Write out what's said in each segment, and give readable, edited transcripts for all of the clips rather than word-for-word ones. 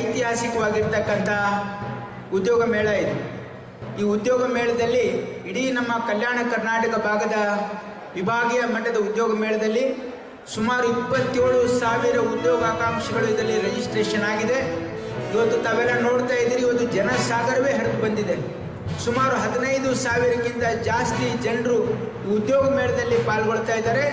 ಐತಿಹಾಸಿಕವಾಗಿರ್ತಕ್ಕಂಥ ಉದ್ಯೋಗ ಮೇಳ ಇದೆ. ಈ ಉದ್ಯೋಗ ಮೇಳದಲ್ಲಿ ಇಡೀ ನಮ್ಮ ಕಲ್ಯಾಣ ಕರ್ನಾಟಕ ಭಾಗದ ವಿಭಾಗೀಯ ಮಟ್ಟದ ಉದ್ಯೋಗ ಮೇಳದಲ್ಲಿ ಸುಮಾರು 27,000 ಉದ್ಯೋಗಾಕಾಂಕ್ಷಿಗಳು ಇದರಲ್ಲಿ ರಿಜಿಸ್ಟ್ರೇಷನ್ ಆಗಿದೆ. ಇವತ್ತು ತಾವೆಲ್ಲ ನೋಡ್ತಾ ಇದ್ದೀರಿ, ಇವತ್ತು ಜನಸಾಗರವೇ ಹರಿದು ಬಂದಿದೆ. ಸುಮಾರು 15,000ಕ್ಕಿಂತ ಜಾಸ್ತಿ ಜನರು ಉದ್ಯೋಗ ಮೇಳದಲ್ಲಿ ಪಾಲ್ಗೊಳ್ತಾ ಇದ್ದಾರೆ.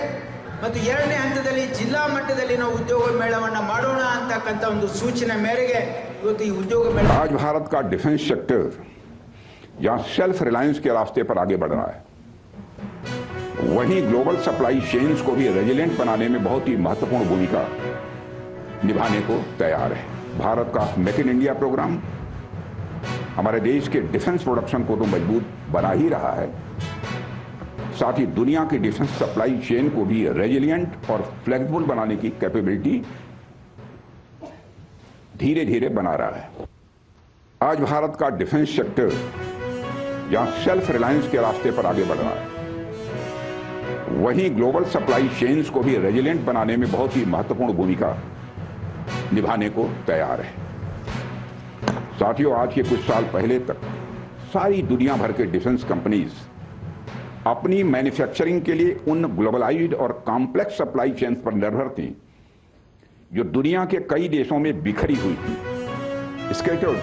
ಮತ್ತು ಎರಡನೇ ಹಂತದಲ್ಲಿ ಜಿಲ್ಲಾ ಮಟ್ಟದಲ್ಲಿ ನಾವು ಉದ್ಯೋಗ ಮೇಳವನ್ನು ಮಾಡೋಣ ಅಂತಕ್ಕಂಥ ಒಂದು ಸೂಚನೆ ಮೇರೆಗೆ ಇವತ್ತು ಈ ಉದ್ಯೋಗ ಮೇಳ. आज भारत का डिफेंस सेक्टर जहां सेल्फ रिलायंस के रास्ते पर आगे बढ़ रहा है, वहीं ग्लोबल सप्लाई चेन्स को भी रेजिलेंट बनाने में बहुत ही महत्वपूर्ण भूमिका निभाने को तैयार है. भारत का मेक इन इंडिया प्रोग्राम हमारे देश के डिफेंस प्रोडक्शन को तो मजबूत बना ही रहा है, साथ ही दुनिया की डिफेंस सप्लाई चेन को भी रेजिलिएंट और फ्लेक्सिबल बनाने की कैपेबिलिटी धीरे धीरे बना रहा है. आज भारत का डिफेंस सेक्टर जहां सेल्फ रिलायंस के रास्ते पर आगे बढ़ रहा है, वहीं ग्लोबल सप्लाई चेन्स को भी रेजिलिएंट बनाने में बहुत ही महत्वपूर्ण भूमिका निभाने को तैयार है. साथियों, आज के कुछ साल पहले तक सारी दुनिया भर के डिफेंस कंपनीज अपनी मैन्युफैक्चरिंग के लिए उन ग्लोबलाइज्ड और कॉम्प्लेक्स सप्लाई चेन्स पर निर्भर थी जो दुनिया के कई देशों में बिखरी हुई थी, स्कैटर्ड,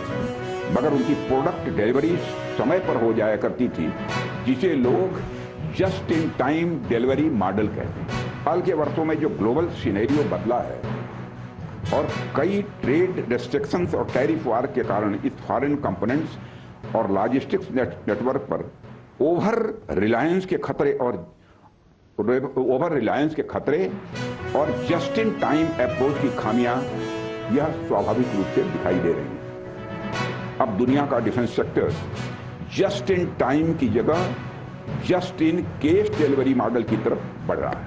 मगर उनकी प्रोडक्ट डिलीवरी समय पर हो जाया करती थी, जिसे लोग just in time delivery model कहते हैं. हाल के वर्षों में जो ग्लोबल सिनेरियो बदला है और कई ट्रेड रेस्ट्रिक्शंस और टैरिफ वार के कारण इस फॉरेन कंपोनेंट्स और लॉजिस्टिक्स नेटवर्क पर ओवर रिलायंस के खतरे और जस्ट इन टाइम अप्रोच की खामियां यह स्वाभाविक रूप से दिखाई दे रही हैं. अब दुनिया का defence sector just in time की जगह just in case delivery model की तरफ बढ़ रहा है.